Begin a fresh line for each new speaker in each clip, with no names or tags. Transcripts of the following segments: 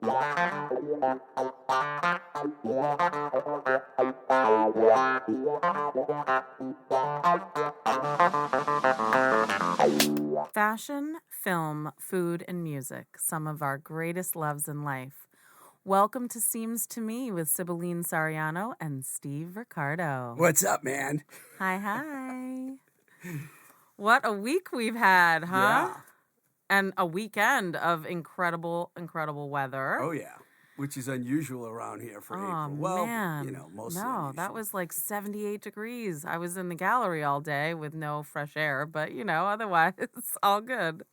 Fashion, film, food, and music, some of our greatest loves in life. Welcome to Seems to Me with Cibeline Sariano and Steev Ricardo.
What's up, man?
Hi. What a week we've had, huh?
Yeah.
And a weekend of incredible weather.
Oh, yeah. Which is unusual around here for April.
Well, man.
Mostly
No,
unusual.
that was like 78 degrees. I was in the gallery all day with no fresh air, but, otherwise it's all good.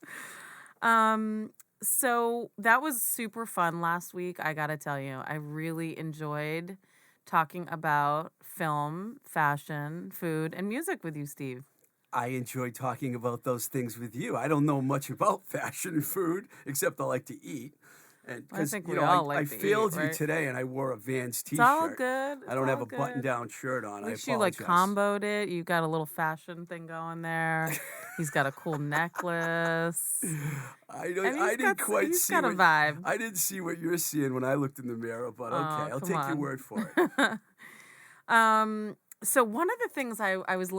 So that was super fun last week, I gotta tell you. I really enjoyed talking about film, fashion, food, and music with you, Steev.
I enjoy talking about those things with you. I don't know much about fashion and food, except I like to eat. And
I think we all like to eat,
I failed you
right?
today, and I wore a Vans T-shirt.
It's all good.
I don't have a button-down shirt on.
At least
I
you
apologize.
comboed it. You got a little fashion thing going there. He's got a cool necklace.
I didn't quite see.
He's got a vibe.
I didn't see what you're seeing when I looked in the mirror, but okay, I'll take your word for it.
So one of the things I was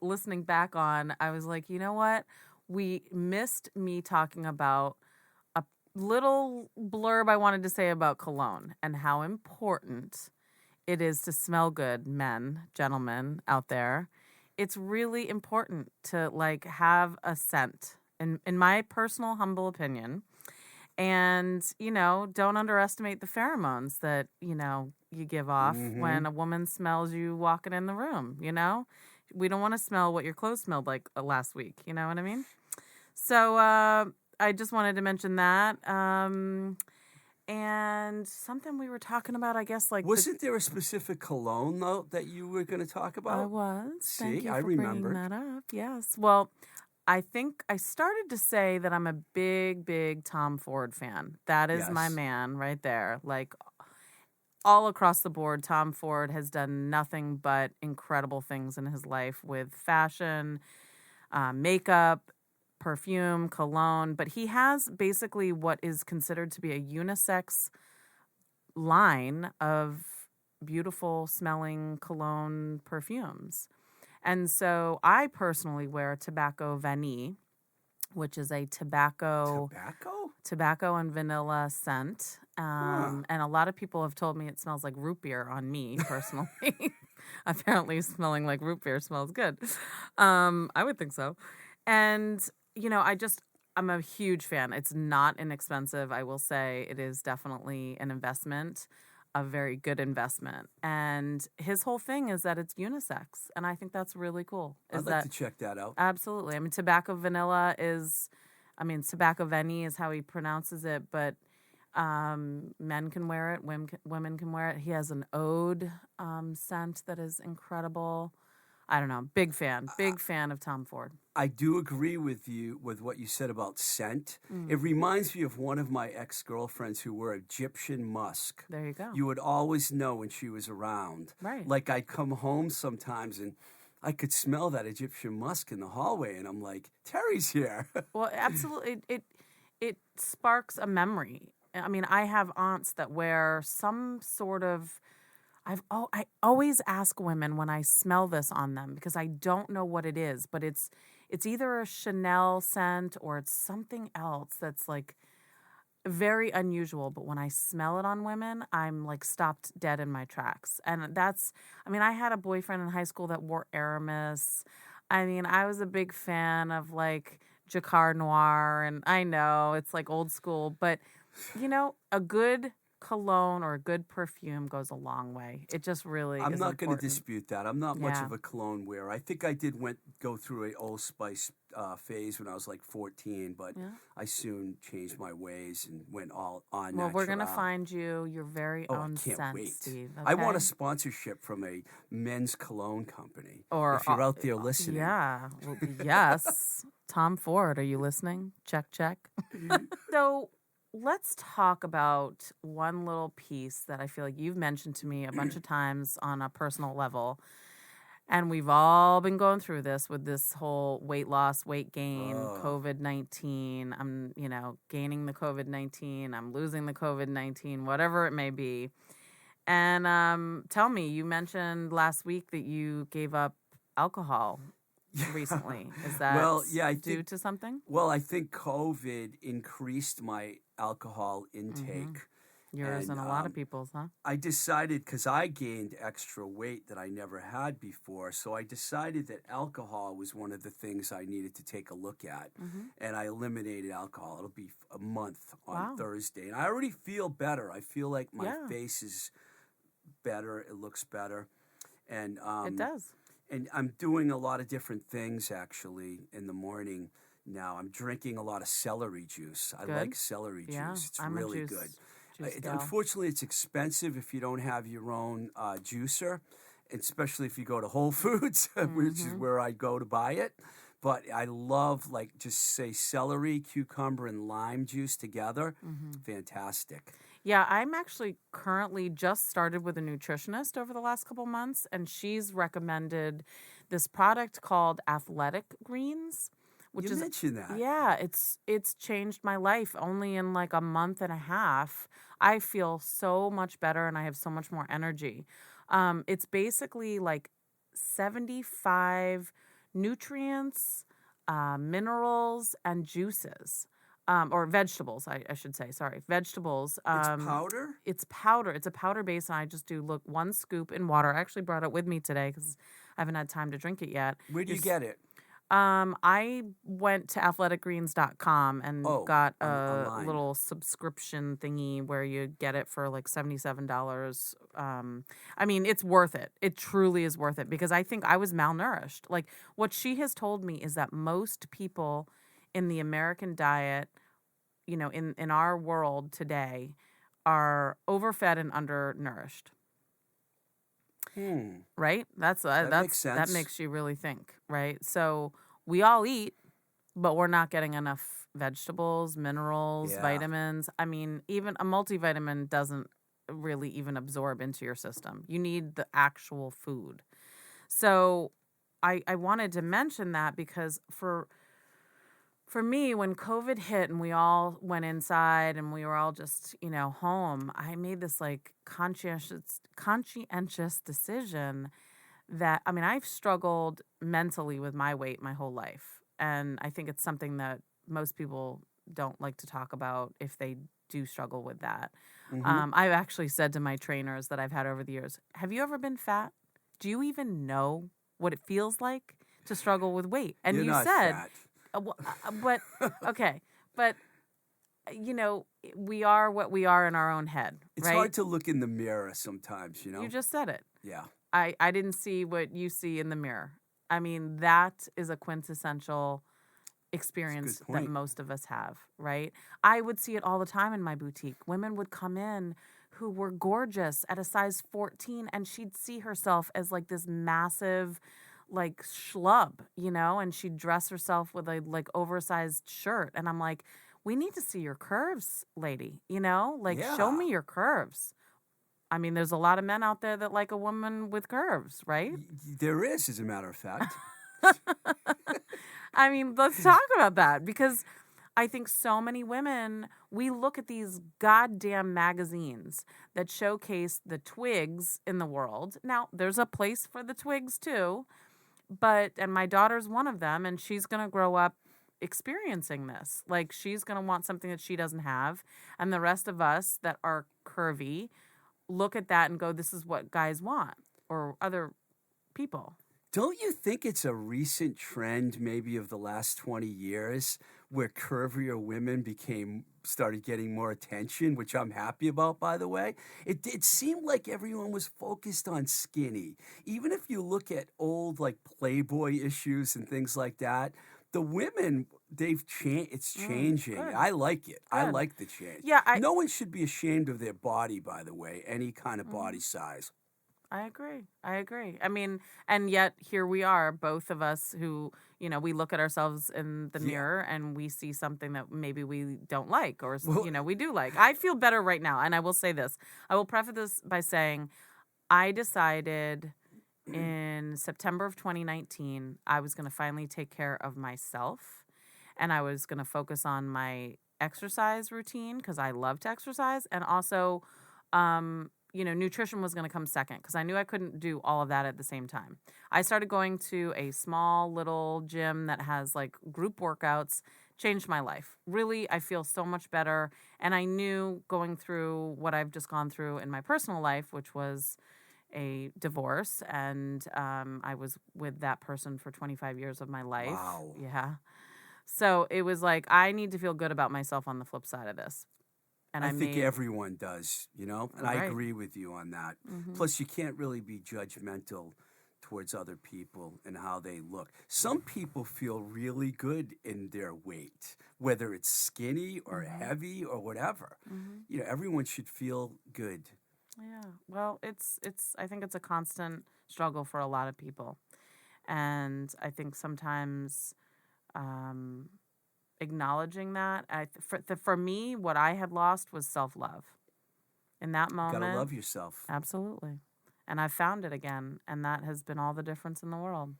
listening back on, I was like, you know what? We missed me talking about a little blurb I wanted to say about cologne and how important it is to smell good, men, gentlemen out there. It's really important to have a scent, in my personal humble opinion. And, don't underestimate the pheromones that, you give off when a woman smells you walking in the room, We don't want to smell what your clothes smelled like last week, you know what I mean? So I just wanted to mention that. And something we were talking about, I guess,
Wasn't there a specific cologne, though, that you were going to talk about?
I was.
See,
Thank you for
I remembered.
bringing that up. Yes. Well, I think I started to say that I'm a big Tom Ford fan. That is my man right there. All across the board, Tom Ford has done nothing but incredible things in his life with fashion, makeup, perfume, cologne. But he has basically what is considered to be a unisex line of beautiful smelling cologne perfumes. And so I personally wear Tobacco Vanille, which is a tobacco and vanilla scent. And a lot of people have told me it smells like root beer on me personally. Apparently smelling like root beer smells good. I would think so. And, I'm a huge fan. It's not inexpensive. I will say it is definitely an investment. A very good investment. And his whole thing is that it's unisex. And I think that's really cool.
I'd like to check that out.
Absolutely. I mean, Tobacco Vanille Tobacco Vanille is how he pronounces it, but men can wear it, women can wear it. He has an Ode scent that is incredible. I don't know. Big fan of Tom Ford.
I do agree with you with what you said about scent. It reminds me of one of my ex-girlfriends who wore Egyptian musk.
There you go.
You would always know when she was around.
Right.
I'd come home sometimes and I could smell that Egyptian musk in the hallway, and I'm like, Terry's here.
Well, absolutely. It sparks a memory. I mean, I have aunts that wear some sort of... I always ask women when I smell this on them because I don't know what it is, but it's either a Chanel scent or it's something else that's very unusual. But when I smell it on women, I'm stopped dead in my tracks. And I had a boyfriend in high school that wore Aramis. I mean, I was a big fan of Jacquard Noir, and I know it's old school, but a good cologne or a good perfume goes a long way. It just really
I'm
is
not going to
important.
dispute that. I'm not much of a cologne wearer. I think I did go through a Old Spice phase when I was 14, but I soon changed my ways and went all on natural.
Well, we're going to find you your very own
I can't
scent,
wait.
Steve. Okay?
I want a sponsorship from a men's cologne company. Or if you're out there listening.
Yeah. Well, yes. Tom Ford, are you listening? Check. So let's talk about one little piece that I feel like you've mentioned to me a bunch of times on a personal level. And we've all been going through this with this whole weight loss, weight gain, COVID-19. I'm, gaining the COVID-19. I'm losing the COVID-19, whatever it may be. And tell me, you mentioned last week that you gave up alcohol recently. Is that due to something?
Well, I think COVID increased my alcohol intake.
Mm-hmm. Yours and a lot of people's, huh?
I decided, because I gained extra weight that I never had before, so I decided that alcohol was one of the things I needed to take a look at. Mm-hmm. And I eliminated alcohol. It'll be a month on Thursday. And I already feel better. I feel like my face is better. It looks better. And
it does.
And I'm doing a lot of different things, actually, in the morning now. I'm drinking a lot of celery juice. I like celery juice. It's really good. Unfortunately, it's expensive if you don't have your own juicer, especially if you go to Whole Foods, which is where I go to buy it. But I love, just say celery, cucumber, and lime juice together. Mm-hmm. Fantastic.
Yeah, I'm actually currently just started with a nutritionist over the last couple months, and she's recommended this product called Athletic Greens.
You mentioned that.
Yeah, it's changed my life. Only in a month and a half, I feel so much better and I have so much more energy. It's basically 75 nutrients, minerals, and juices. Or vegetables, I should say. Sorry, vegetables.
It's powder?
It's powder. It's a powder base, and I just do, 1 scoop in water. I actually brought it with me today because I haven't had time to drink it yet.
Where do you get it?
I went to athleticgreens.com and got a
online.
little subscription thingy where you get it for $77. I mean, it's worth it. It truly is worth it because I think I was malnourished. What she has told me is that most people in the American diet, in our world today, are overfed and undernourished. Right? That
makes sense.
That makes you really think, right? So we all eat, but we're not getting enough vegetables, minerals, vitamins. I mean, even a multivitamin doesn't really even absorb into your system. You need the actual food. So I wanted to mention that because for me, when COVID hit and we all went inside and we were all just, home, I made this conscientious decision that, I've struggled mentally with my weight my whole life. And I think it's something that most people don't like to talk about if they do struggle with that. Mm-hmm. I've actually said to my trainers that I've had over the years, have you ever been fat? Do you even know what it feels like to struggle with weight? And
You're
you
not
said...
fat.
But okay, but we are what we are in our own head.
It's hard to look in the mirror sometimes,
You just said it.
Yeah.
I didn't see what you see in the mirror. That is a quintessential experience that most of us have, right? I would see it all the time in my boutique. Women would come in who were gorgeous at a size 14, and she'd see herself as this massive schlub, and she'd dress herself with a oversized shirt. And I'm like, we need to see your curves, lady, show me your curves. There's a lot of men out there that like a woman with curves, right?
There is, as a matter of fact.
Let's talk about that because I think so many women, we look at these goddamn magazines that showcase the twigs in the world. Now, there's a place for the twigs too. And my daughter's one of them, and she's going to grow up experiencing this. She's going to want something that she doesn't have. And the rest of us that are curvy look at that and go, this is what guys want, or other people.
Don't you think it's a recent trend, maybe of the last 20 years, where curvier women started getting more attention, which I'm happy about, by the way? It seemed like everyone was focused on skinny. Even if you look at old Playboy issues and things like that, the women, they've changed. It's changing. I like it. Good. I like the change.
Yeah,
no one should be ashamed of their body, by the way, any kind of body size.
I agree. And yet here we are, both of us who, we look at ourselves in the mirror and we see something that maybe we don't like or, we do like. I feel better right now. And I will say this. I will preface this by saying I decided in September of 2019, I was going to finally take care of myself, and I was going to focus on my exercise routine because I love to exercise, and also, nutrition was going to come second because I knew I couldn't do all of that at the same time. I started going to a small little gym that has like group workouts, changed my life. Really, I feel so much better, and I knew going through what I've just gone through in my personal life, which was a divorce, and I was with that person for 25 years of my life.
Wow.
Yeah. So it was like, I need to feel good about myself on the flip side of this. And
I think everyone does, and I agree with you on that.
Mm-hmm.
Plus, you can't really be judgmental towards other people and how they look. Some people feel really good in their weight, whether it's skinny or heavy or whatever.
Mm-hmm.
Everyone should feel good.
Yeah. Well, I think it's a constant struggle for a lot of people. And I think sometimes acknowledging that, for me, what I had lost was self-love. In that moment.
You gotta love yourself.
Absolutely. And I found it again, and that has been all the difference in the world.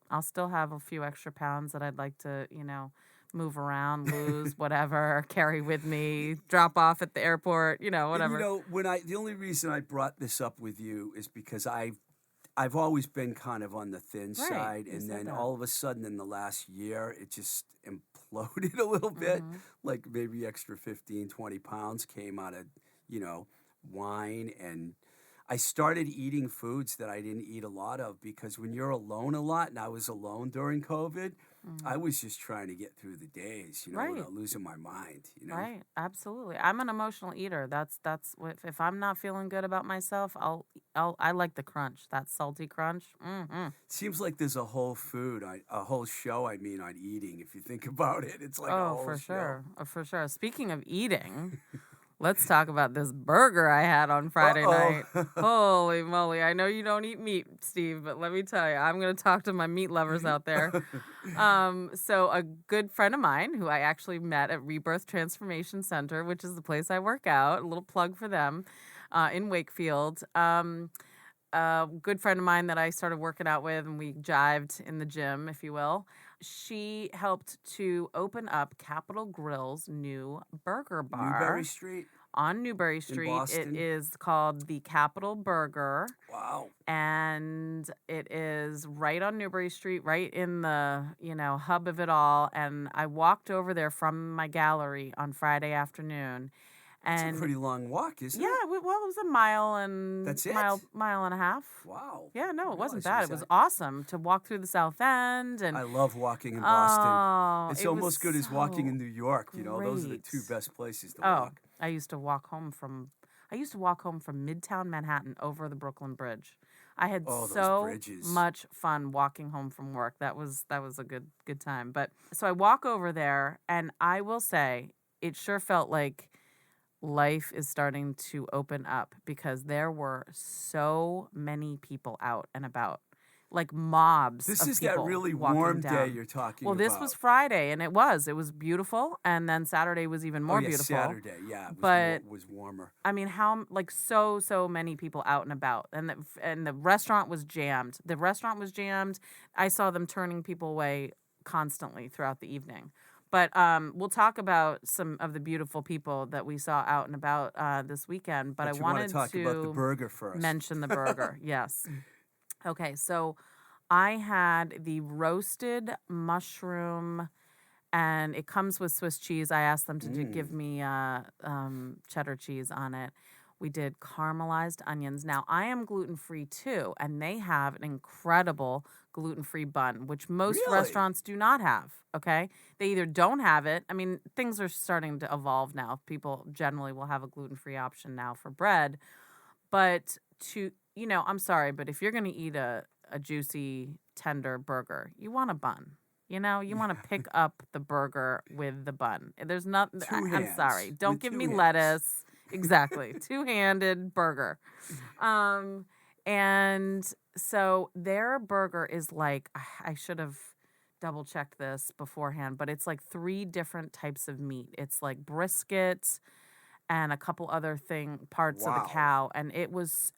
I'll still have a few extra pounds that I'd like to, move around, lose, whatever, carry with me, drop off at the airport, whatever.
The only reason I brought this up with you is because I've always been kind of on the thin side, and then all of a sudden in the last year, it just imploded a little bit, like maybe extra 15, 20 pounds came out of, wine, and I started eating foods that I didn't eat a lot of because when you're alone a lot, and I was alone during COVID, I was just trying to get through the days, without losing my mind,
Right, absolutely. I'm an emotional eater. That's what, if I'm not feeling good about myself, I like the crunch, that salty crunch. Mm-hmm.
Seems like there's a whole show on eating. If you think about it, it's like a whole
for
show.
For sure. Speaking of eating. Let's talk about this burger I had on Friday night. Holy moly. I know you don't eat meat, Steev, but let me tell you, I'm going to talk to my meat lovers out there. So a good friend of mine who I actually met at Rebirth Transformation Center, which is the place I work out, a little plug for them, in Wakefield. A good friend of mine that I started working out with, and we jived in the gym, if you will. She helped to open up Capitol Grill's new burger bar.
Newbury Street?
On Newbury Street.
In Boston?
It is called the Capitol Burger.
Wow.
And it is right on Newbury Street, right in the, hub of it all. And I walked over there from my gallery on Friday afternoon. And
it's a pretty long walk, isn't it?
Yeah, well, it was a mile and
that's it?
mile and a half.
Wow.
Yeah, no, it wasn't bad. It was awesome to walk through the South End, and
I love walking in Boston.
Oh,
it's almost good as walking in New York. Those are the two best places to walk.
I used to walk home from Midtown Manhattan over the Brooklyn Bridge. I had so much fun walking home from work. That was a good time. But so I walk over there, and I will say it sure felt like life is starting to open up because there were so many people out and about, like mobs.
This is
that
really warm day you're talking
about. Well, this was Friday, and it was beautiful, and then Saturday was even more beautiful.
Saturday, it was warmer.
I mean, how so many people out and about, and the restaurant was jammed. I saw them turning people away constantly throughout the evening. But we'll talk about some of the beautiful people that we saw out and about this weekend. But I wanted to
talk about the burger first.
Mention the burger, yes. Okay, so I had the roasted mushroom, and it comes with Swiss cheese. I asked them to give me cheddar cheese on it. We did caramelized onions. Now, I am gluten-free too, and they have an incredible gluten-free bun, which most restaurants do not have, okay? They either don't have it. I mean, things are starting to evolve now. People generally will have a gluten-free option now for bread. But I'm sorry, but if you're going to eat a juicy, tender burger, you want a bun. You want to pick up the burger with the bun. There's nothing. I'm sorry. Don't give me lettuce. Exactly. Two-handed burger. And so their burger is like, I should have double-checked this beforehand, but it's like 3 different types of meat. It's like brisket and a couple other parts of the cow. And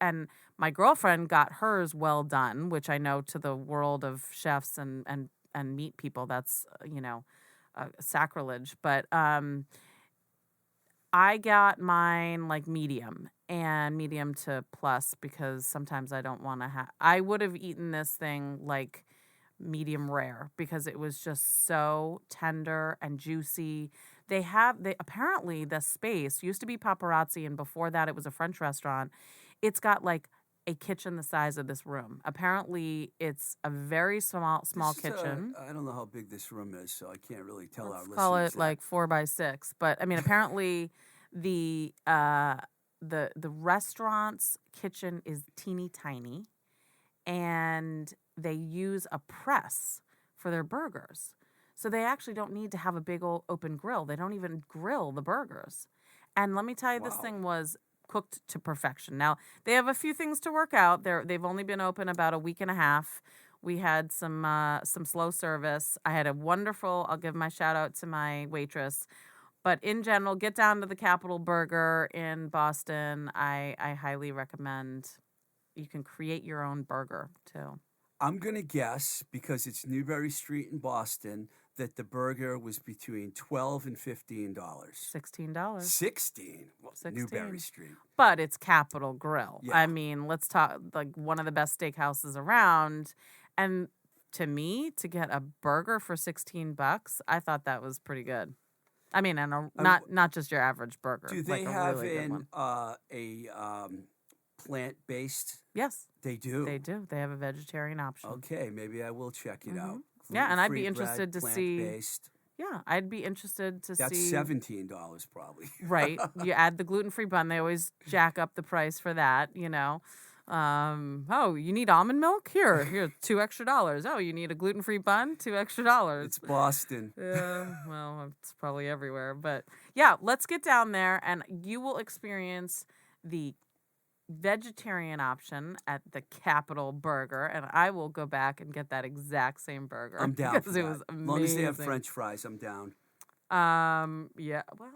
and my girlfriend got hers well done, which I know to the world of chefs and meat people, that's, sacrilege. But I got mine like medium and medium to plus, because sometimes I don't want to I would have eaten this thing like medium rare, because it was just so tender and juicy. Apparently the space used to be Paparazzi, and before that it was a French restaurant. It's got like a kitchen the size of this room. Apparently it's a very small kitchen.
I don't know how big this room is, so I can't really tell our listeners.
Call it like 4x6. But I mean, apparently the restaurant's kitchen is teeny tiny, and they use a press for their burgers. So they actually don't need to have a big old open grill. They don't even grill the burgers. And let me tell you, this thing was cooked to perfection. Now, they have a few things to work out. They've only been open about a week and a half. We had some slow service. I had I'll give my shout out to my waitress. But in general, get down to the Capitol Burger in Boston. I highly recommend. You can create your own burger, too.
I'm going to guess, because it's Newbury Street in Boston, that the burger was between $12 and $15.
$16.
16? Well,
16.
Newbury Street.
But it's Capitol Grill.
Yeah.
I mean, let's talk, like, one of the best steakhouses around. And to me, to get a burger for $16, I thought that was pretty good. I mean, and not just your average burger.
Do they have a plant-based?
Yes.
They do?
They do. They have a vegetarian option.
Okay, maybe I will check it out.
Yeah, and I'd be interested to see.
Plant-based.
Yeah, I'd be interested to see.
That's $17 probably.
Right. You add the gluten-free bun. They always jack up the price for that, Oh, you need almond milk? Here, $2 extra. Oh, you need a gluten-free bun? $2 extra.
It's Boston.
Yeah, well, it's probably everywhere. But yeah, let's get down there, and you will experience the vegetarian option at the Capitol Burger, and I will go back and get that exact same burger.
I'm down
because
for
it
that.
was amazing.
As long as they have French fries, I'm down.
Yeah. Well,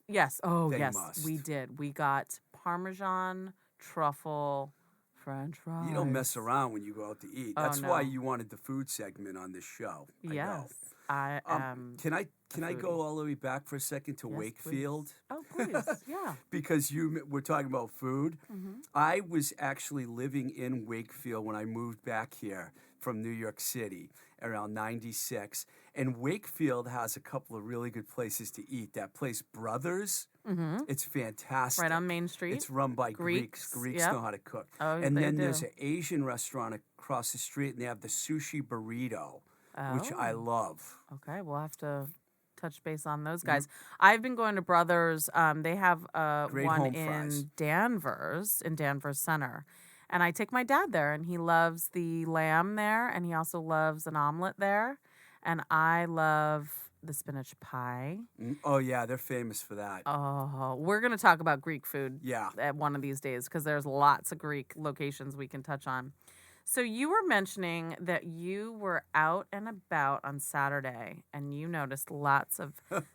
yes. Oh,
they
yes.
Must.
We did. We got Parmesan, truffle, French fries.
You don't mess around when you go out to eat. That's why you wanted the food segment on this show.
Yes. I am.
Can I go all the way back for a second to Wakefield?
Please. Oh, please, yeah.
Because we're talking about food.
Mm-hmm.
I was actually living in Wakefield when I moved back here from New York City around 96. And Wakefield has a couple of really good places to eat. That place, Brothers, it's fantastic.
Right on Main Street.
It's run by Greeks. Greeks know how to cook.
Oh,
and then there's an Asian restaurant across the street, and they have the sushi burrito, which I love.
Okay, we'll have to touch base on those guys. I've been going to Brothers. They have one in Danvers Center. And I take my dad there, and he loves the lamb there, and he also loves an omelet there. And I love the spinach pie.
Oh, yeah, they're famous for that.
Oh, we're going to talk about Greek food at one of these days, because there's lots of Greek locations we can touch on. So you were mentioning that you were out and about on Saturday, and you noticed lots of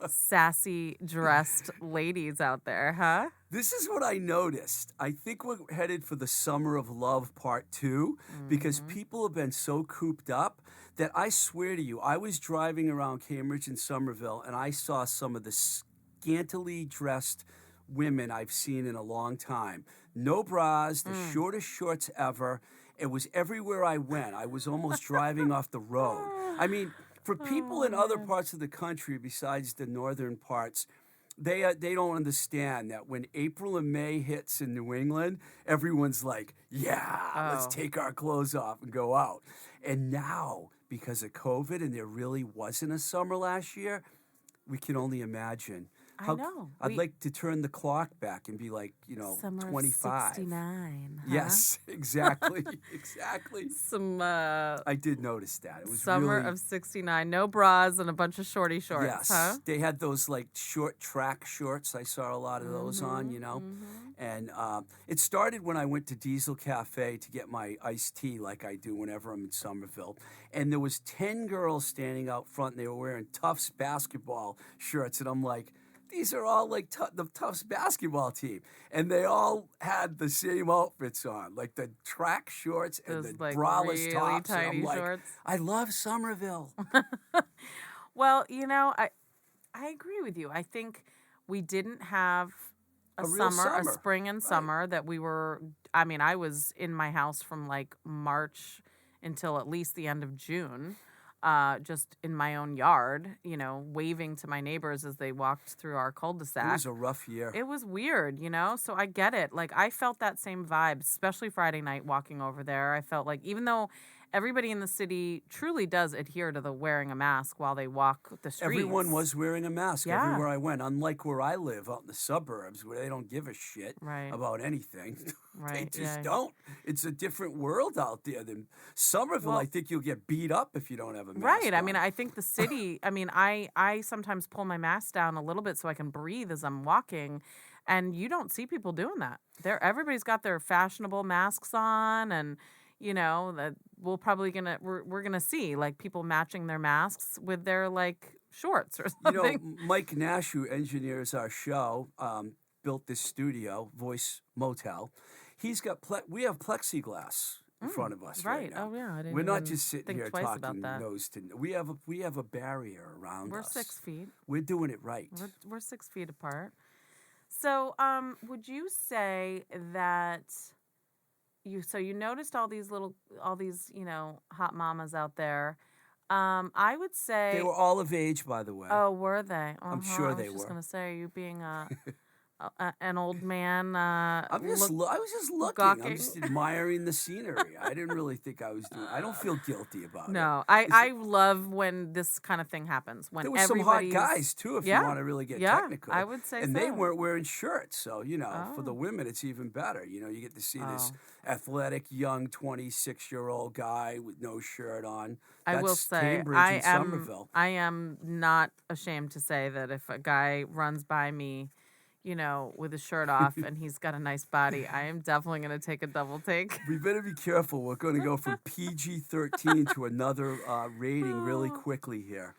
sassy dressed ladies out there, huh?
This is what I noticed. I think we're headed for the Summer of Love Part 2 because people have been so cooped up that I swear to you, I was driving around Cambridge and Somerville, and I saw some of the scantily dressed women I've seen in a long time. No bras, the shortest shorts ever. It was everywhere I went. I was almost driving off the road. I mean, for people in other parts of the country besides the northern parts, they don't understand that when April and May hits in New England, everyone's like, let's take our clothes off and go out. And now, because of COVID and there really wasn't a summer last year, we can only imagine.
I know.
I'd like to turn the clock back and be like,
Summer
25.
Of 69. Huh?
Yes, exactly. Exactly.
I
did notice that. It was
Summer
really...
of 69. No bras and a bunch of shorty shorts,
yes.
Huh?
They had those like short track shorts. I saw a lot of those on, And it started when I went to Diesel Cafe to get my iced tea like I do whenever I'm in Somerville. And there was 10 girls standing out front and they were wearing Tufts basketball shirts. And I'm like, these are all like the Tufts basketball team, and they all had the same outfits on, like the track shorts and the
like
braless
really
tops.
Tiny
and I'm like,
shorts.
I love Somerville.
Well, I agree with you. I think we didn't have a spring and summer that we were. I mean, I was in my house from like March until at least the end of June. Just in my own yard, waving to my neighbors as they walked through our cul-de-sac.
It was a rough year.
It was weird, so I get it. Like, I felt that same vibe, especially Friday night walking over there. I felt like even though everybody in the city truly does adhere to the wearing a mask while they walk the streets.
Everyone was wearing a mask everywhere I went, unlike where I live out in the suburbs where they don't give a shit about anything. They just don't. It's a different world out there than Somerville. I think you'll get beat up if you don't have a mask on.
I mean, I think the city, I sometimes pull my mask down a little bit so I can breathe as I'm walking, and you don't see people doing that. Everybody's got their fashionable masks on, and that we're gonna see like people matching their masks with their like shorts or something.
Mike Nash, who engineers our show, built this studio, Voice Motel. He's got we have plexiglass in front of us right now.
Oh yeah, I didn't.
We're not just sitting here talking
about
nose to nose. We have a barrier around us.
We're 6 feet.
We're doing it right.
We're 6 feet apart. So, would you say that? You noticed all these hot mamas out there. I would say
they were all of age, by the way.
Oh, were they?
I'm sure they were.
I was just gonna say, are you being an old man?
I was just looking.
Gawking.
I'm just admiring the scenery. I didn't really think I was doing. I don't feel guilty about it.
No, I love when this kind of thing happens. When
there were some hot guys too, if you want to really get technical.
I would say
and they weren't wearing shirts, so for the women it's even better. You get to see this athletic young 26-year-old guy with no shirt on. That's
I will say,
Cambridge and Somerville.
I am not ashamed to say that if a guy runs by me, with his shirt off and he's got a nice body, I am definitely going to take a double take.
We better be careful. We're going to go from PG-13 to another rating really quickly here.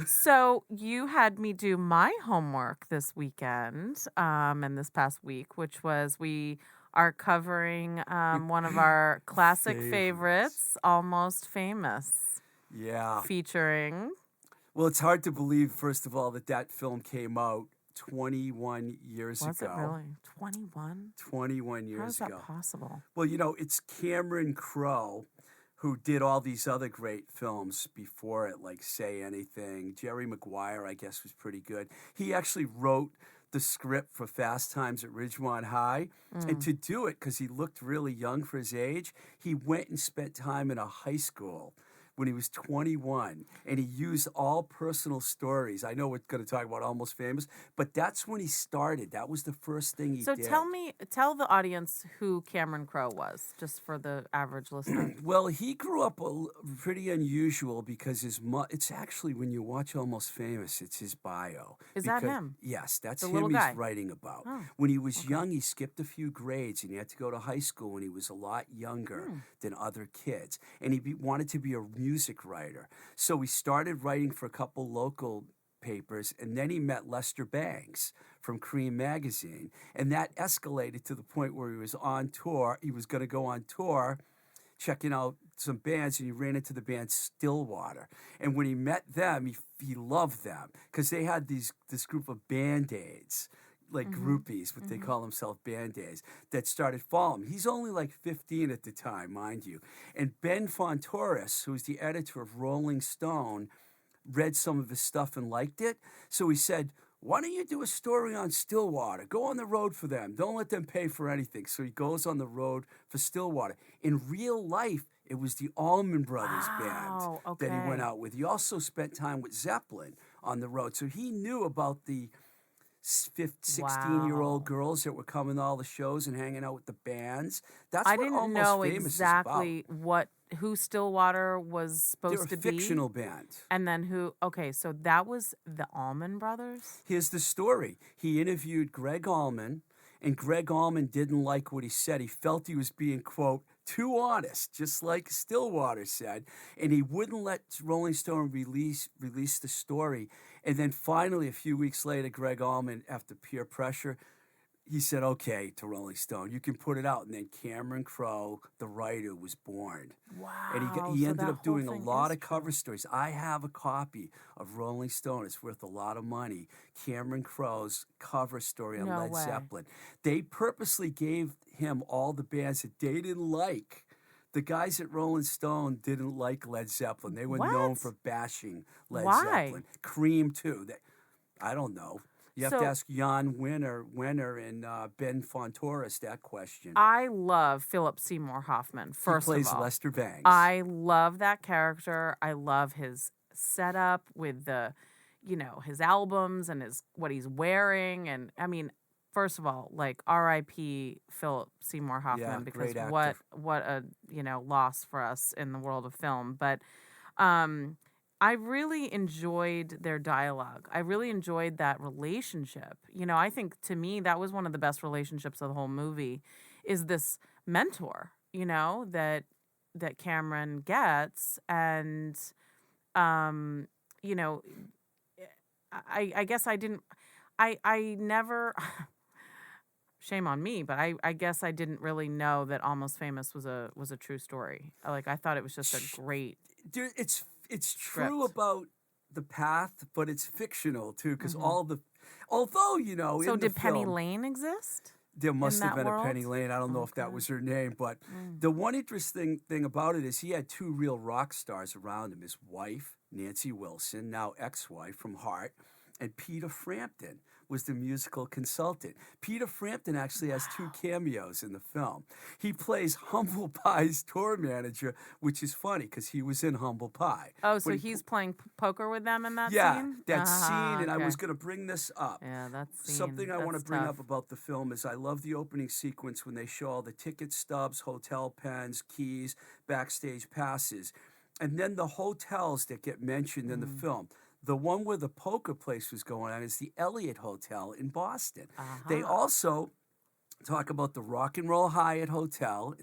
So you had me do my homework this weekend and this past week, which was we are covering one of our classic favorites, Almost Famous.
Yeah.
Featuring...
Well, it's hard to believe, first of all, that film came out 21 years ago.
Was it really? 21?
21 years ago.
How is that possible?
Well, it's Cameron Crowe, who did all these other great films before it, like Say Anything. Jerry Maguire, I guess, was pretty good. He actually wrote the script for Fast Times at Ridgemont High. And to do it, because he looked really young for his age, he went and spent time in a high school when he was 21, and he used all personal stories. I know we're going to talk about Almost Famous, but that's when he started. That was the first thing he did.
So tell the audience who Cameron Crowe was, just for the average listener.
Well, he grew up pretty unusual because it's actually, when you watch Almost Famous, it's his bio.
Is that him?
Yes, that's
the
him
guy
he's writing about.
Oh,
when he was young, he skipped a few grades, and he had to go to high school when he was a lot younger than other kids. And he wanted to be a music writer. So he started writing for a couple local papers, and then he met Lester Bangs from Cream Magazine, and that escalated to the point where he was on tour. He was going to go on tour checking out some bands, and he ran into the band Stillwater. And when he met them, he loved them because they had this group of Band-Aids, like groupies, what they call themselves, Band-Aids, that started following him. He's only like 15 at the time, mind you. And Ben Fontoris, who was the editor of Rolling Stone, read some of his stuff and liked it. So he said, why don't you do a story on Stillwater? Go on the road for them. Don't let them pay for anything. So he goes on the road for Stillwater. In real life, it was the Allman Brothers band that he went out with. He also spent time with Zeppelin on the road. So he knew about the 16-year-old girls that were coming to all the shows and hanging out with the bands. That's
I
what
didn't
Almost
know
Famous
exactly
is about.
who Stillwater was supposed to be.
They're a fictional band.
And then who? Okay, so that was the Allman Brothers?
Here's the story. He interviewed Greg Allman, and Greg Allman didn't like what he said. He felt he was being, quote, too honest, just like Stillwater said, and he wouldn't let Rolling Stone release the story. And then finally, a few weeks later, Greg Allman, after peer pressure, he said, okay, to Rolling Stone, you can put it out. And then Cameron Crowe, the writer, was born.
Wow.
And he ended up doing a lot of cover stories. I have a copy of Rolling Stone. It's worth a lot of money. Cameron Crowe's cover story on Led Zeppelin. They purposely gave him all the bands that they didn't like. The guys at Rolling Stone didn't like Led Zeppelin. They were known for bashing Led Zeppelin. Cream, too. I don't know. You have to ask Jan Wenner and Ben Fontoris that question.
I love Philip Seymour Hoffman, first of all.
He plays Lester Bangs.
I love that character. I love his setup with the, his albums and what he's wearing. And, I mean, first of all, like, R.I.P. Philip Seymour Hoffman, because what a, loss for us in the world of film. But I really enjoyed their dialogue. I really enjoyed that relationship. I think, to me, that was one of the best relationships of the whole movie, is this mentor, that Cameron gets. And, I guess I never, shame on me, but I guess I didn't really know that Almost Famous was a true story. Like, I thought it was just a great...
It's true about the path, but it's fictional too, because although
So did Penny Lane exist?
There must have been a Penny Lane. I don't know if that was her name, but the one interesting thing about it is he had two real rock stars around him: his wife, Nancy Wilson, now ex-wife from Heart, and Peter Frampton was the musical consultant. Peter Frampton actually has two cameos in the film. He plays Humble Pie's tour manager, which is funny because he was in Humble Pie.
Oh, so he's playing poker with them in that scene?
Yeah, that scene, and I was going to bring this up.
Yeah, that scene.
Something I want to bring up about the film is I love the opening sequence when they show all the ticket stubs, hotel pens, keys, backstage passes, and then the hotels that get mentioned in the film. The one where the poker place was going on is the Elliott Hotel in Boston. They also talk about the Rock and Roll Hyatt Hotel.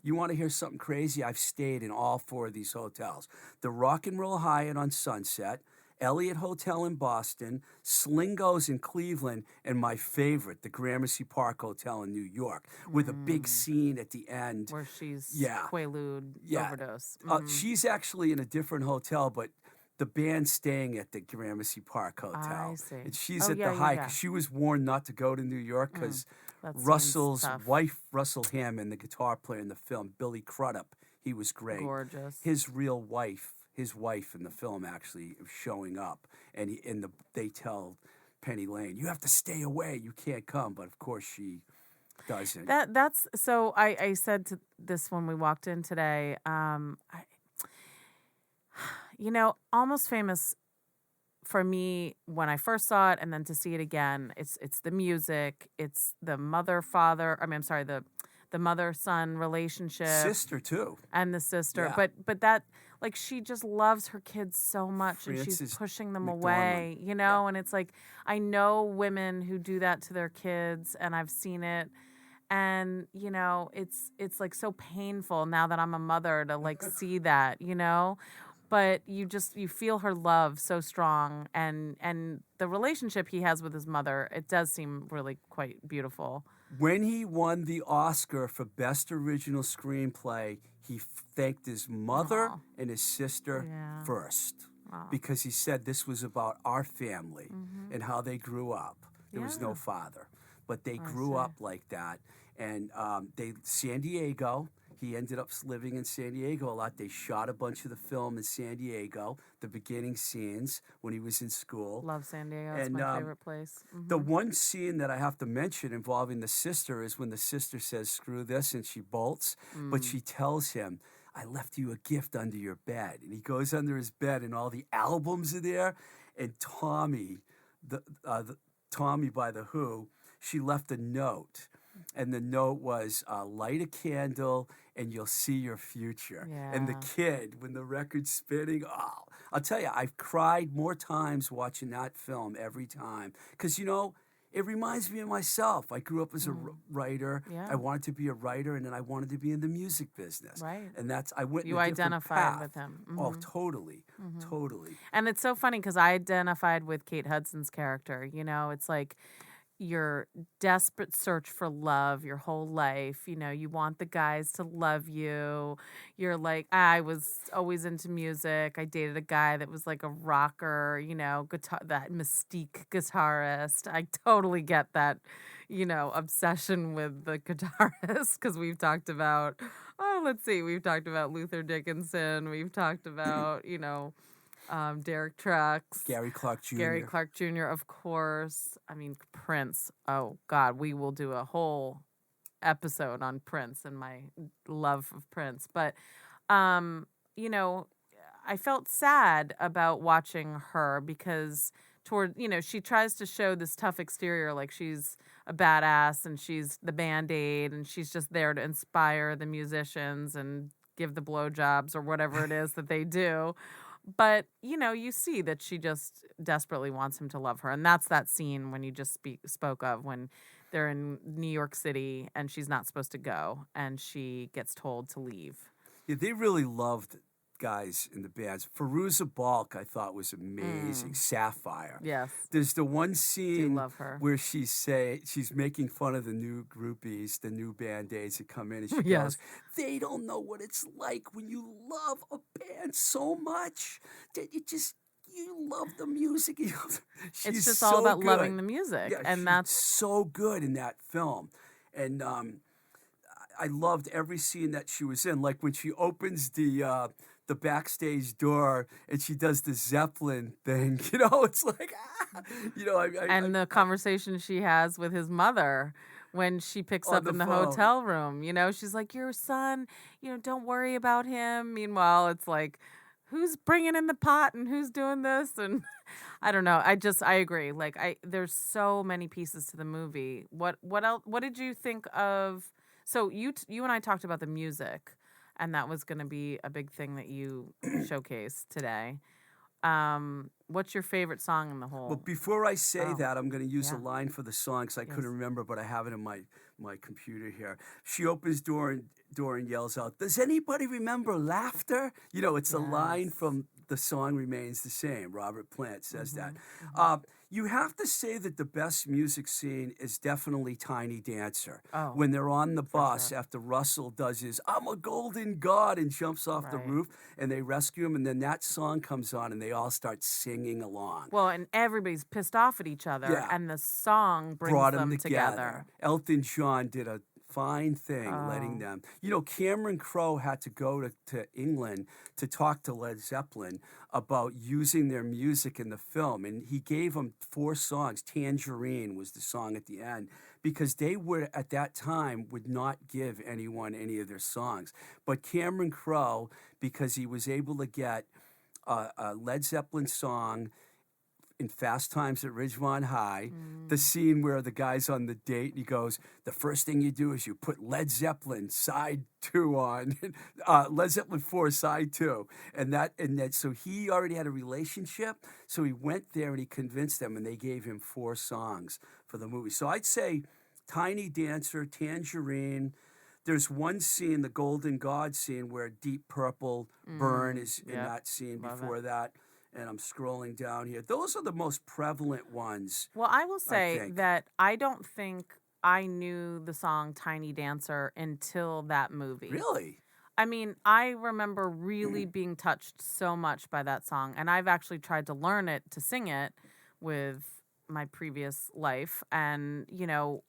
You want to hear something crazy? I've stayed in all four of these hotels. The Rock and Roll Hyatt on Sunset, Elliott Hotel in Boston, Slingo's in Cleveland, and my favorite, the Gramercy Park Hotel in New York, with a big scene at the end.
Where she's Quaalude overdose.
She's actually in a different hotel, but the band's staying at the Gramercy Park Hotel.
I see.
And she's at the Hyatt. She was warned not to go to New York because Russell's wife, Russell Hammond, the guitar player in the film, Billy Crudup, he was great.
Gorgeous.
His real wife, in the film actually is showing up. And they tell Penny Lane, you have to stay away. You can't come. But, of course, she doesn't.
That's so I said to this when we walked in today, Almost Famous, for me, when I first saw it and then to see it again, it's the music, it's the the mother-son relationship.
Sister, too.
And the sister. Yeah. But that, like, she just loves her kids so much,
Frances
and she's pushing them
McDormand.
away, and it's like, I know women who do that to their kids, and I've seen it. And, it's like so painful now that I'm a mother to, like, see that, But you feel her love so strong, and the relationship he has with his mother, it does seem really quite beautiful.
When he won the Oscar for Best Original Screenplay, he thanked his mother and his sister first, because he said this was about our family and how they grew up. There was no father, but they grew up like that. And San Diego. He ended up living in San Diego a lot. They shot a bunch of the film in San Diego, the beginning scenes when he was in school.
Love San Diego. It's my favorite place.
The one scene that I have to mention involving the sister is when the sister says, screw this, and she bolts. But she tells him, I left you a gift under your bed. And he goes under his bed, and all the albums are there. And Tommy by The Who, she left a note. And the note was, light a candle and you'll see your future.
Yeah.
And the kid, when the record's spinning, I'll tell you, I've cried more times watching that film every time. Because, it reminds me of myself. I grew up as a writer.
Yeah.
I wanted to be a writer, and then I wanted to be in the music business.
Right.
And I went
You
in a different
identified
path.
with him.
Oh, totally. Totally.
And it's so funny because I identified with Kate Hudson's character. You know, it's like your desperate search for love your whole life. You know, you want the guys to love you. You're like, I was always into music. I dated a guy that was like a rocker, you know, that mystique guitarist. I totally get that, you know, obsession with the guitarist because we've talked about, we've talked about Luther Dickinson. We've talked about, you know, Derek Trucks.
Gary Clark Jr.
Gary Clark Jr., of course. I mean, Prince. Oh, God, we will do a whole episode on Prince and my love of Prince. But, you know, I felt sad about watching her because she tries to show this tough exterior, like she's a badass and she's the Band-Aid and she's just there to inspire the musicians and give the blowjobs or whatever it is that they do. But, you know, you see that she just desperately wants him to love her. And that's that scene when you just spoke of when they're in New York City and she's not supposed to go and she gets told to leave.
Yeah, they really loved guys in the bands. Firuza Balk, I thought, was amazing. Sapphire.
Yes.
There's the one scene
love her.
where she's making fun of the new groupies, the new Band-Aids that come in, and she goes, they don't know what it's like when you love a band so much that you love the music.
It's just all about loving the music.
Yeah,
and that's
so good in that film. And I loved every scene that she was in. Like when she opens the backstage door and she does the Zeppelin thing, you know, it's like, you know.
The conversation she has with his mother when she picks up in the hotel room, you know, she's like, your son, you know, don't worry about him. Meanwhile, it's like, who's bringing in the pot and who's doing this? And I don't know. I agree. Like there's so many pieces to the movie. What else? What did you think of? So you and I talked about the music. And that was going to be a big thing that you showcased today. What's your favorite song in the whole?
Well, before I say that, I'm going to use a line for the song because I couldn't remember, but I have it in my computer here. She opens door and yells out, "Does anybody remember laughter?" You know, it's a line from the song Remains the Same. Robert Plant says that. You have to say that the best music scene is definitely Tiny Dancer.
Oh,
when they're on the bus after Russell does his "I'm a golden god" and jumps off the roof and they rescue him, and then that song comes on and they all start singing along.
Well, and everybody's pissed off at each other and the song brings them together.
Elton John did a fine thing letting them. You know, Cameron Crowe had to go to England to talk to Led Zeppelin about using their music in the film, and he gave them 4 songs. Tangerine was the song at the end, because they would, at that time, would not give anyone any of their songs. But Cameron Crowe, because he was able to get a Led Zeppelin song in Fast Times at Ridgemont High, the scene where the guy's on the date and he goes, the first thing you do is you put Led Zeppelin side 2 on, Led Zeppelin 4 side 2. And that, so he already had a relationship. So he went there and he convinced them and they gave him 4 songs for the movie. So I'd say Tiny Dancer, Tangerine. There's one scene, the Golden God scene, where Deep Purple, Burn is in that scene. Before that. And I'm scrolling down here. Those are the most prevalent ones.
Well, I will say that I don't think I knew the song Tiny Dancer until that movie.
Really?
I mean, I remember really being touched so much by that song. And I've actually tried to learn it, to sing it with my previous life. And, you know,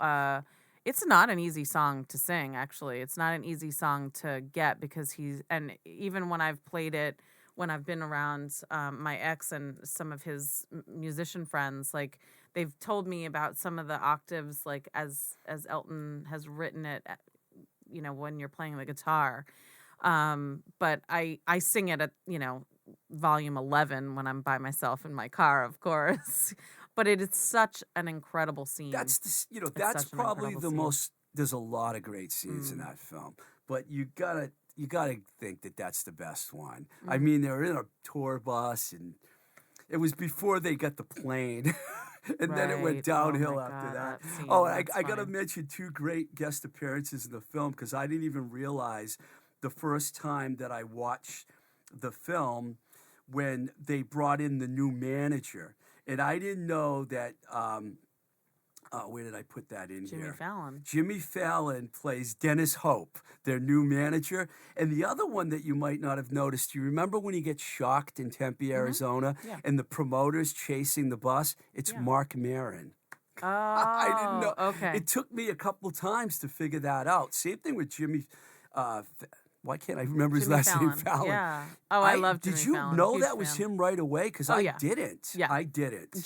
it's not an easy song to sing, actually. It's not an easy song to get because and even when I've played it, when I've been around my ex and some of his musician friends, like they've told me about some of the octaves, like as Elton has written it, you know, when you're playing the guitar. But I sing it at, you know, volume 11 when I'm by myself in my car, of course. But it is such an incredible scene.
That's probably the most. There's a lot of great scenes in that film, but you gotta think that that's the best one. I mean, they're in a tour bus, and it was before they got the plane. And then it went downhill after that. I got to mention 2 great guest appearances in the film because I didn't even realize the first time that I watched the film when they brought in the new manager. And I didn't know that, where did I put that in here?
Jimmy Fallon.
Jimmy Fallon plays Dennis Hope, their new manager. And the other one that you might not have noticed, you remember when he gets shocked in Tempe, Arizona, and the promoter's chasing the bus? It's Mark Maron.
Oh,
I didn't know.
Okay.
It took me a couple times to figure that out. Same thing with Jimmy. Why can't I remember his last name? Fallon.
Yeah. Oh, I love Jimmy
Did you
Fallon.
know that was him right away? Because I didn't.
Yeah.
I didn't.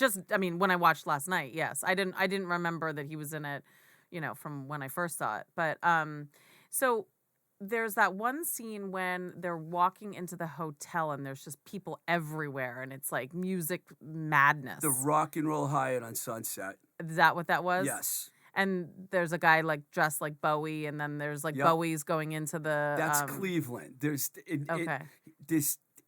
When I watched last night, yes. I didn't remember that he was in it, from when I first saw it. But so there's that one scene when they're walking into the hotel and there's just people everywhere and it's like music madness.
The Rock and Roll Hyatt on Sunset.
Is that what that was?
Yes.
And there's a guy like dressed like Bowie, and then there's like Bowie's going into the.
That's Cleveland. There's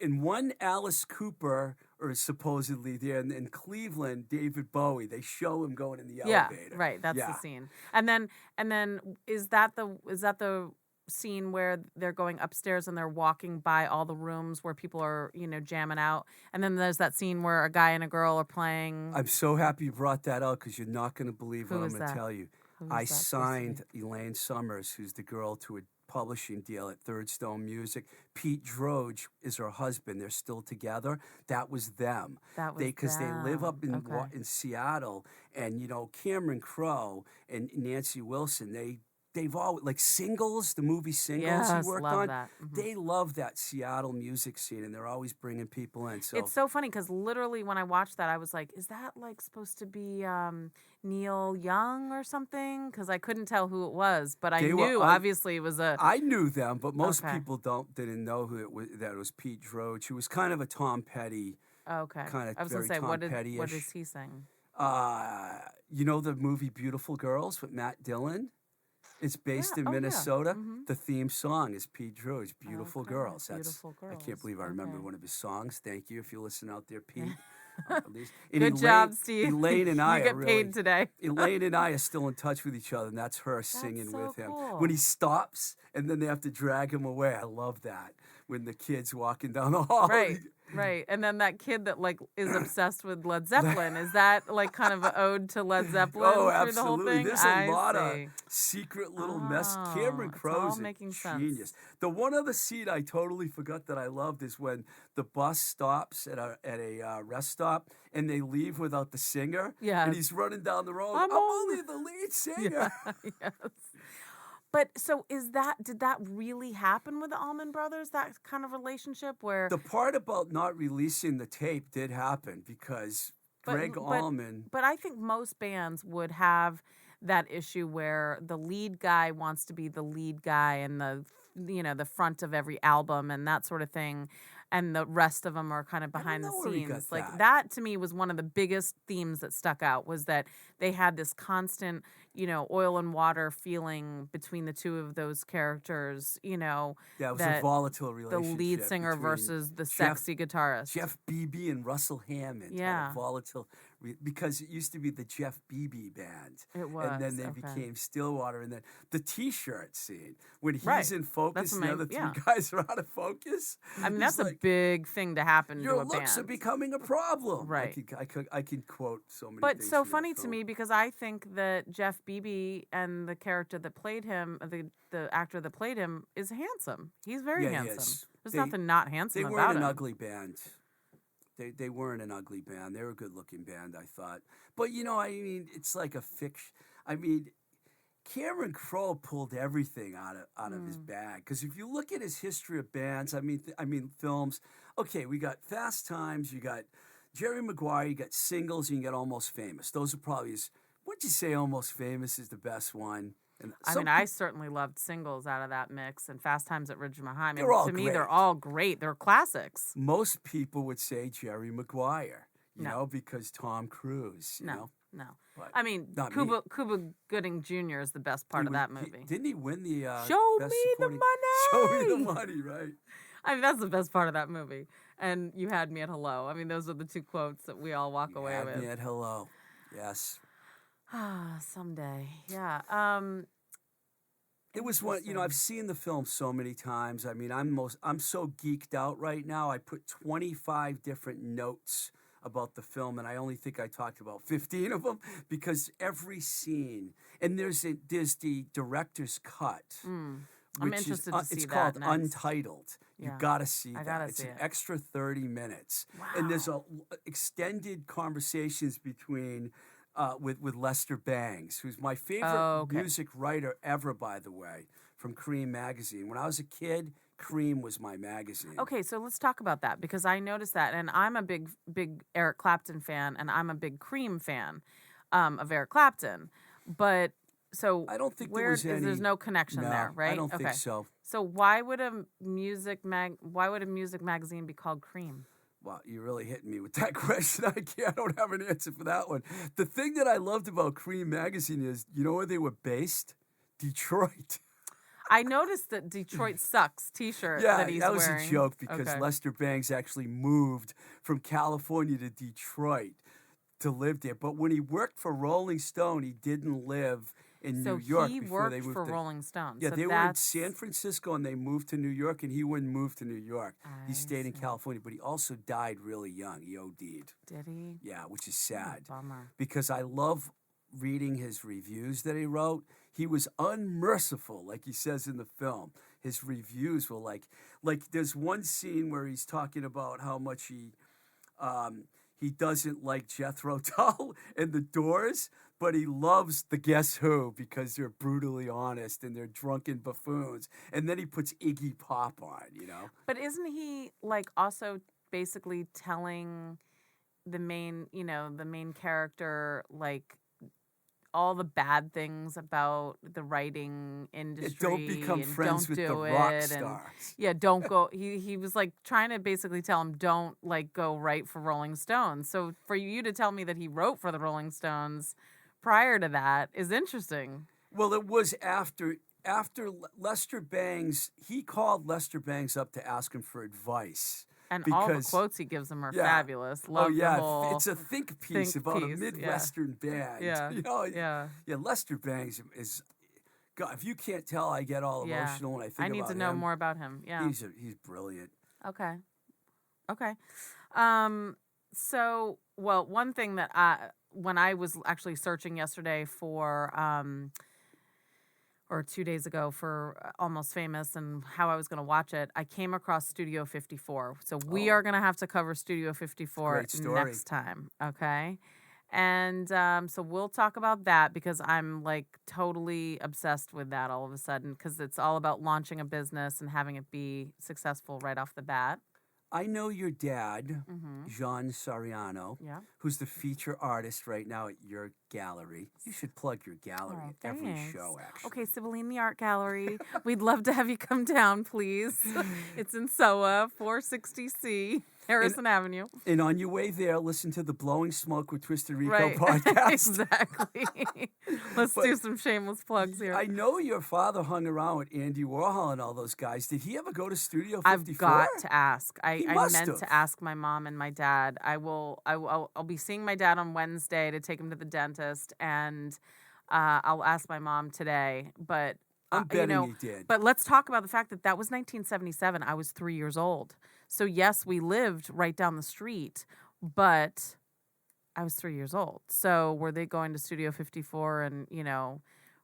in one Alice Cooper or supposedly there in Cleveland, David Bowie. They show him going in the elevator.
Yeah, right. That's the scene. And then is that the scene where they're going upstairs and they're walking by all the rooms where people are, jamming out. And then there's that scene where a guy and a girl are playing.
I'm so happy you brought that up because you're not going to believe what I'm going to tell you. I signed Elaine Summers, who's the girl, to a publishing deal at Third Stone Music. Pete Droge is her husband. They're still together. That was them. Because they live up in Seattle. And, Cameron Crowe and Nancy Wilson, they've all, like Singles, the movie Singles he worked on.
That. Mm-hmm.
They love that Seattle music scene, and they're always bringing people in. So
it's so funny because literally when I watched that, I was like, "Is that like supposed to be Neil Young or something?" Because I couldn't tell who it was, but I knew obviously it was a.
I knew them, but most people didn't know who it was. That it was Pete Droge, who was kind of a Tom Petty.
Okay.
Kind of
I was
very
gonna say,
Tom Petty-ish.
what does he sing?
You know the movie Beautiful Girls with Matt Dillon? It's based in Minnesota.
Yeah. Mm-hmm.
The theme song is Pete Droge, Beautiful Girls.
Beautiful Girls.
I can't believe I remember one of his songs. Thank you if you listen out there, Pete.
Good job, Steve.
Elaine and I
you get paid today.
Elaine and I are still in touch with each other, and that's her singing with him.
Cool.
When he stops, and then they have to drag him away. I love that. When the kid's walking down the hall.
Right. And then that kid that like is obsessed with Led Zeppelin, is that like kind of an ode to Led Zeppelin
through
absolutely.
The whole thing? There's a lot of secret little mess. Cameron Crowe's a genius. The one other scene I totally forgot that I loved is when the bus stops at a rest stop and they leave without the singer.
Yeah.
And he's running down the road. I'm only the lead singer.
Yes. But so did that really happen with the Allman Brothers, that kind of relationship where...
The part about not releasing the tape did happen because Greg Allman...
But I think most bands would have that issue where the lead guy wants to be the lead guy and the front of every album and that sort of thing. And the rest of them are kind of behind the scenes. Like that to me was one of the biggest themes that stuck out was that they had this constant, oil and water feeling between the two of those characters, Yeah,
it was a volatile relationship.
The lead singer versus the sexy guitarist.
Jeff Beebe and Russell Hammond.
Yeah.
Had a volatile, because it used to be the Jeff Beebe band.
It was.
And then they became Stillwater. And then the T-shirt scene, when he's in focus and the other three guys are out of focus.
I mean, that's a big thing to happen to a band.
Your looks are becoming a problem.
Right.
I can quote so many things.
But so funny to me because I think that Jeff Beebe and the character that played him, the actor that played him, is handsome. He's very handsome. There's nothing not handsome about him.
They weren't an ugly band. They weren't an ugly band. They were a good-looking band, I thought. But, it's like a fiction. Cameron Crowe pulled everything out of his bag. Because if you look at his history of bands, films, okay, we got Fast Times, you got Jerry Maguire, you got Singles, and you got Almost Famous. Those are probably would you say Almost Famous is the best one? And
I certainly loved Singles out of that mix and Fast Times at Ridgemont High.
To
me, they're all great. They're classics.
Most people would say Jerry Maguire, because Tom Cruise,
No.
But
Cuba Gooding Jr. is the best part of that movie.
Didn't he win the
Show
best
me
supporting...
the money!
Show me the money, right?
That's the best part of that movie. And You Had Me at Hello. Those are the two quotes that we all walk away with.
You Had Me at Hello. Yes.
Someday. Yeah.
It was one, I've seen the film so many times. I mean, I'm so geeked out right now. I put 25 different notes about the film, and I only think I talked about 15 of them because every scene, and there's the director's cut.
I'm interested to see
it's
that
called
next.
Untitled. You gotta see that. It's an
it.
extra 30 minutes,
wow.
And there's extended conversations between with Lester Bangs, who's my favorite music writer ever, by the way, from Cream magazine. When I was a kid, Cream was my magazine.
Okay, so let's talk about that because I noticed that, and I'm a big Eric Clapton fan, and I'm a big Cream fan of Eric Clapton, but. So
I don't think there's
no connection there, right?
I don't think so.
So why would a music magazine be called Cream?
Wow, you're really hitting me with that question. I don't have an answer for that one. The thing that I loved about Cream magazine is, you know where they were based? Detroit.
I noticed that Detroit Sucks T-shirt that he's wearing.
Yeah, that was a joke because Lester Bangs actually moved from California to Detroit to live there. But when he worked for Rolling Stone, he didn't live in New York before they moved.
So he worked for Rolling Stone.
Yeah,
so
they were in San Francisco and they moved to New York, and he wouldn't move to New York. He stayed in California, but he also died really young. He OD'd.
Did he?
Yeah, which is sad.
Bummer.
Because I love reading his reviews that he wrote. He was unmerciful, like he says in the film. His reviews were like there's one scene where he's talking about how much he doesn't like Jethro Tull and the Doors, but he loves the Guess Who because they're brutally honest and they're drunken buffoons. And then he puts Iggy Pop on,
But isn't he also basically telling the main character all the bad things about the writing industry?
Don't become friends with the rock stars.
Don't go. He was trying to basically tell him don't go write for Rolling Stones. So for you to tell me that he wrote for the Rolling Stones prior to that is interesting.
Well, it was after Lester Bangs. He called Lester Bangs up to ask him for advice.
And all the quotes he gives him are fabulous. Love the whole
it's a think piece about a Midwestern band.
Yeah.
Lester Bangs is. God, if you can't tell, I get all emotional when I think about him.
I need to know more about him. Yeah,
he's brilliant.
Okay. So, one thing that when I was actually searching yesterday for, or 2 days ago for Almost Famous and how I was going to watch it, I came across Studio 54. So we are going to have to cover Studio 54 next time, okay? And so we'll talk about that because I'm totally obsessed with that all of a sudden because it's all about launching a business and having it be successful right off the bat.
I know your dad, Jean Sariano, who's the feature artist right now at your gallery. You should plug your gallery at every show, actually.
Okay, Cibeline, the art gallery. We'd love to have you come down, please. It's in SOA, 460C, Harrison Avenue.
And on your way there, listen to the Blowing Smoke with Twisted Rico podcast.
Exactly. Let's do some shameless plugs here.
I know your father hung around with Andy Warhol and all those guys. Did he ever go to Studio 54?
I've got to ask. I meant to ask my mom and my dad. I'll be seeing my dad on Wednesday to take him to the dentist, and I'll ask my mom today. But
I'm betting he did.
But let's talk about the fact that was 1977. I was 3 years old. So yes, we lived right down the street, but I was 3 years old. So were they going to Studio 54 and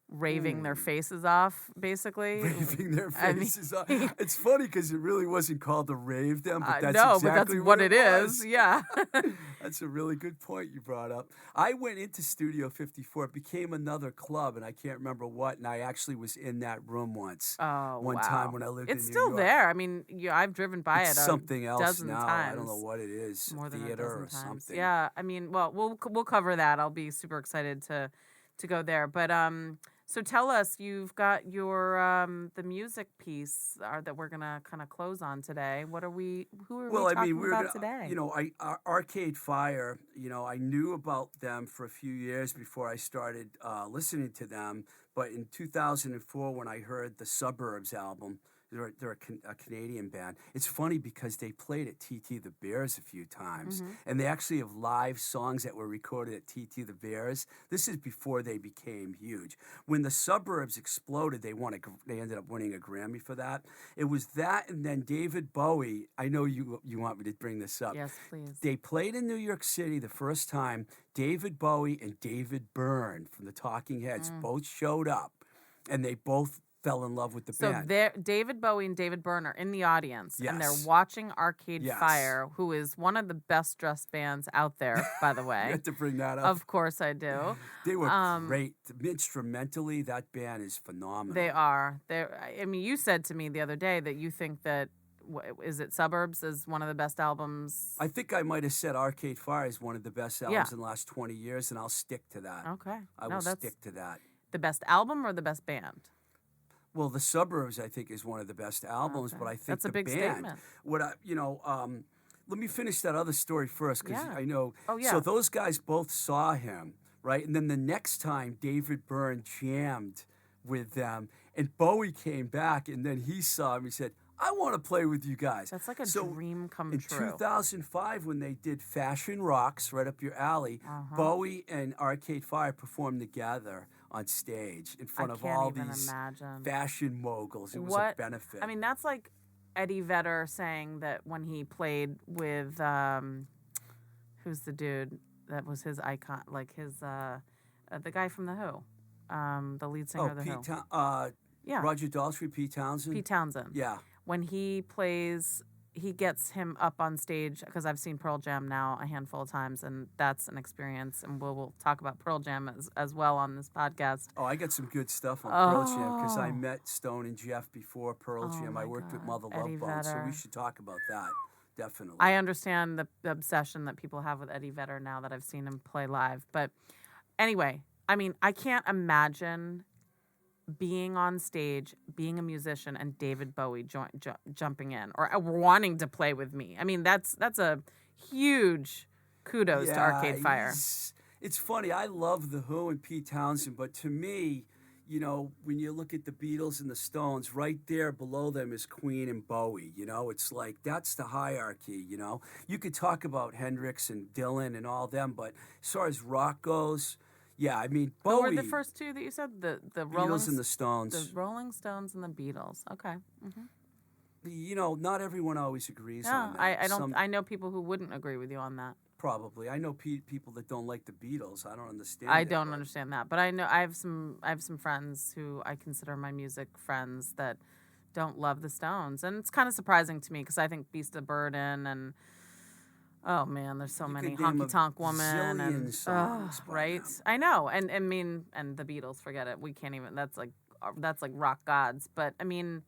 raving their faces off, basically?
Raving their faces off. It's funny because it really wasn't called to rave them, but that's
but
exactly
that's what it is. Yeah.
That's a really good point you brought up. I went into Studio 54. It became another club, and I can't remember what, and I actually was in that room once. One time when I lived in New York.
It's still there. I mean, I've driven by it
something else
dozen
now.
times.
I don't know what it is.
More than
theater
a dozen
or
times.
something.
Yeah. I mean, we'll cover that. I'll be super excited to go there. But so tell us, you've got your the music piece that we're gonna kind of close on today. Who are we talking about today?
Arcade Fire. I knew about them for a few years before I started listening to them. But in 2004, when I heard the Suburbs album, They're a Canadian band. It's funny because they played at TT the Bears a few times, and they actually have live songs that were recorded at TT the Bears. This is before they became huge. When the Suburbs exploded, they ended up winning a Grammy for that. It was that, and then David Bowie. I know you want me to bring this up.
Yes, please.
They played in New York City the first time. David Bowie and David Byrne from the Talking Heads both showed up, and they both fell in love with the band.
So David Bowie and David Byrne are in the audience, and they're watching Arcade Fire, who is one of the best dressed bands out there, by the way.
You had to bring that up.
Of course I do.
They were great. Instrumentally, that band is phenomenal.
They are. I mean, you said to me the other day that you think that, is it Suburbs is one of the best albums?
I think I might have said Arcade Fire is one of the best albums in the last 20 years, and I'll stick to that.
Okay.
I will stick to that.
The best album or the best band?
Well, The Suburbs, I think, is one of the best albums, but I think
that's a big
band,
statement.
Let me finish that other story first, because I know.
Oh, yeah.
So those guys both saw him, right? And then the next time, David Byrne jammed with them, and Bowie came back, and then he saw him. He said, I want to play with you guys.
That's like a dream come true.
In 2005, when they did Fashion Rocks, right up your alley, Bowie and Arcade Fire performed together on stage in front of all these fashion moguls. It was a benefit.
I mean, that's like Eddie Vedder saying that when he played with, who's the dude that was his icon, like the guy from The Who, the lead singer of The Who.
Roger Daltrey, Pete Townsend.
Pete Townsend.
Yeah.
When he plays, he gets him up on stage, because I've seen Pearl Jam now a handful of times, and that's an experience, and we'll talk about Pearl Jam as well on this podcast.
Oh, I got some good stuff on Pearl Jam, because I met Stone and Jeff before Pearl Jam. I worked with Mother Love Bone, so we should talk about that, definitely.
I understand the obsession that people have with Eddie Vedder now that I've seen him play live. But anyway, I mean, I can't imagine being on stage, being a musician, and David Bowie jumping in or wanting to play with me. I mean, that's a huge kudos to Arcade Fire.
It's funny. I love The Who and Pete Townsend, but to me, when you look at the Beatles and the Stones, right there below them is Queen and Bowie. It's like that's the hierarchy. You could talk about Hendrix and Dylan and all them, but as far as rock goes, yeah, I mean, Bowie.
Who were the first two that you said? The
Beatles and the Stones.
The Rolling Stones and the Beatles. Okay.
Not everyone always agrees on that.
I don't. I know people who wouldn't agree with you on that.
Probably, I know people that don't like the Beatles. I don't understand.
I don't understand that, but I know I have some friends who I consider my music friends that don't love the Stones, and it's kind of surprising to me because I think Beast of Burden and. Oh man, there's so many Honky Tonk Woman and
songs
right.
Them.
I know, and the Beatles. Forget it. We can't even. That's like rock gods. But I mean,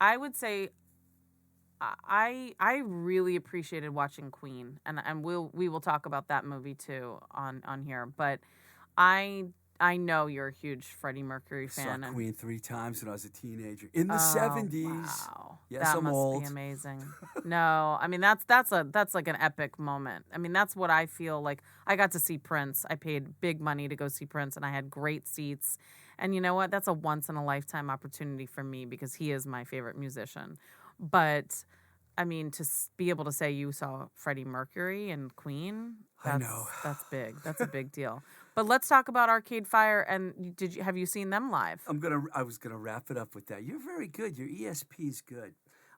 I would say, I really appreciated watching Queen, and we will talk about that movie too on here. But I know you're a huge Freddie Mercury fan.
I saw Queen 3 times when I was a teenager in the 70s.
Wow.
Yes,
that
I'm
must
old.
be amazing. No, I mean that's like an epic moment. I mean that's what I feel like. I got to see Prince. I paid big money to go see Prince, and I had great seats. And you know what? That's a once in a lifetime opportunity for me because he is my favorite musician. But I mean, to be able to say you saw Freddie Mercury and Queen,
I know.
That's big. That's a big deal. But let's talk about Arcade Fire. And have you seen them live?
I was gonna wrap it up with that. You're very good. Your ESP is good.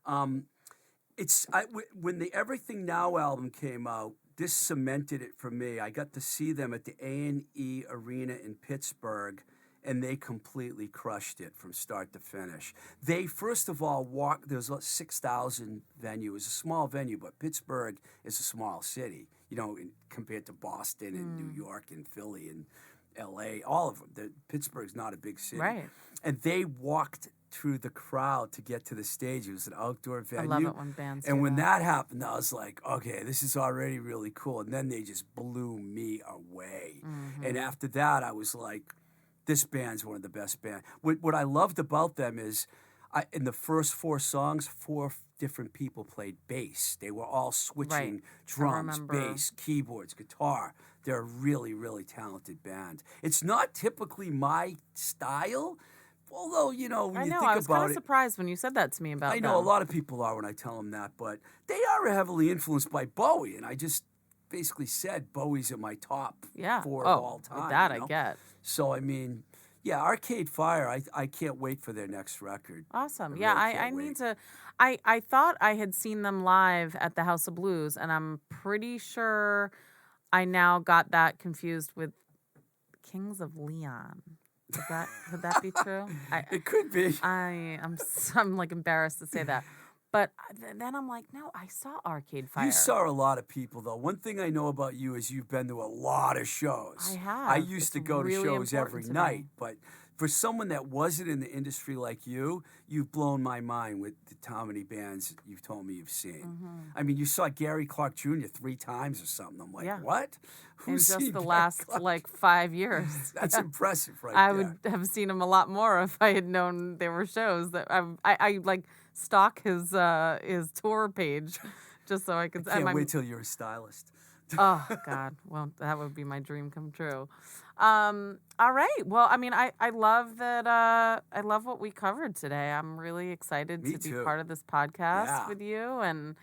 When the Everything Now album came out, this cemented it for me. I got to see them at the A&E Arena in Pittsburgh, and they completely crushed it from start to finish. They, first of all, there was 6,000 venue. It was a small venue, but Pittsburgh is a small city, compared to Boston and New York and Philly and L.A., all of them. Pittsburgh's not a big city.
Right.
And they walked through the crowd to get to the stage. It was an outdoor venue.
I love it when bands
do when that happened, I was like, okay, this is already really cool. And then they just blew me away. Mm-hmm. And after that, I was like, this band's one of the best bands. What I loved about them is in the first 4 songs, 4 different people played bass. They were all switching drums, bass, keyboards, guitar. They're a really, really talented band. It's not typically my style, Although, you know, when
I
you
know,
think
I was
about
kind of surprised when you said that to me about
I know
them.
a lot of people are when I tell them that, but they are heavily influenced by Bowie, and I just basically said Bowie's at my top 4 of all time.
That
you know?
I get.
So, I mean, yeah, Arcade Fire, I can't wait for their next record.
Awesome.
I
Need to. I thought I had seen them live at the House of Blues, and I'm pretty sure I now got that confused with Kings of Leon. Could that be true?
It could be.
I'm like embarrassed to say that. But then I'm like, no, I saw Arcade Fire.
You saw a lot of people, though. One thing I know about you is you've been to a lot of shows.
I have.
I used to go to shows every night, but for someone that wasn't in the industry like you, you've blown my mind with how many bands you've told me you've seen. Mm-hmm. I mean, you saw Gary Clark Jr. 3 times or something. I'm like, what?
Who's in just the last, 5 years.
That's impressive, right
I would have seen him a lot more if I had known there were shows. That I like stalk his tour page just so I could.
I can't wait till you're a stylist.
Oh God! Well, that would be my dream come true. All right. Well, I mean, I love that. I love what we covered today. I'm really excited to be part of this podcast with you, and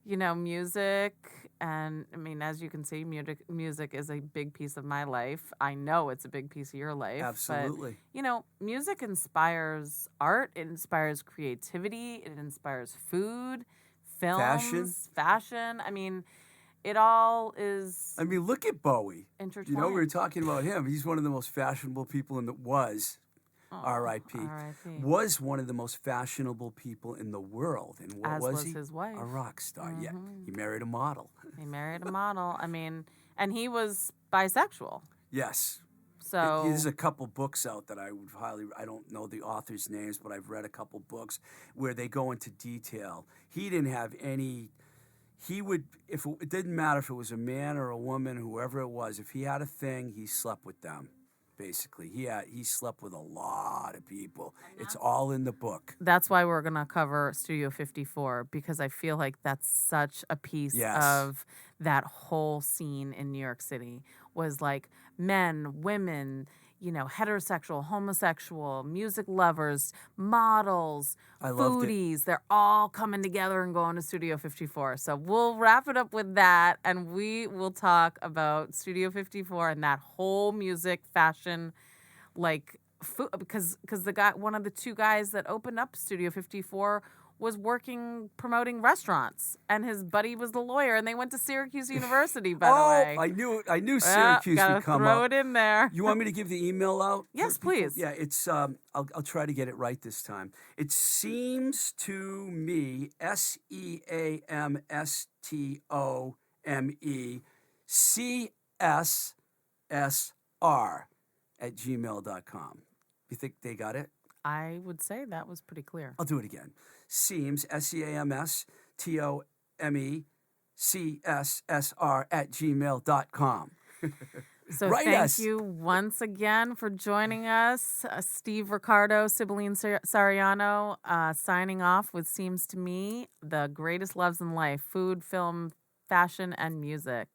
you know, music. And I mean, as you can see, music is a big piece of my life. I know it's a big piece of your life.
Absolutely.
But, you know, music inspires art. It inspires creativity. It inspires food, films, fashion. I mean, it all is.
I mean, look at Bowie.
Intertwined.
You know, we were talking about him. He's one of the most fashionable people R.I.P. Was one of the most fashionable people in the world. And what was he?
His wife.
A rock star. Mm-hmm. Yeah. He married a model.
I mean, and he was bisexual.
Yes.
So
there's a couple books out that I would I don't know the authors' names, but I've read a couple books where they go into detail. He didn't have any. It didn't matter if it was a man or a woman, whoever it was, if he had a thing, he slept with them. Basically, he slept with a lot of people. It's all in the book.
That's why we're gonna cover Studio 54, because I feel like that's such a piece of that whole scene in New York City. Was like men, women, you know, heterosexual, homosexual, music lovers, models, foodies. They're all coming together and going to Studio 54. So we'll wrap it up with that, and we will talk about Studio 54 and that whole music, fashion, like food, because one of the 2 guys that opened up Studio 54 was promoting restaurants, and his buddy was the lawyer, and they went to Syracuse University, by the way.
I knew Syracuse would come up.
Throw it in there.
You want me to give the email out?
Yes, please.
Yeah, it's I'll try to get it right this time. It seems to me, seamstomecssr@gmail.com. You think they got it?
I would say that was pretty clear.
I'll do it again. Seams, SEAMSTOMECSSR@gmail.com.
So thank you once again for joining us. Steve Ricardo, Cibeline Sariano, signing off with Seems to Me, the greatest loves in life: food, film, fashion, and music.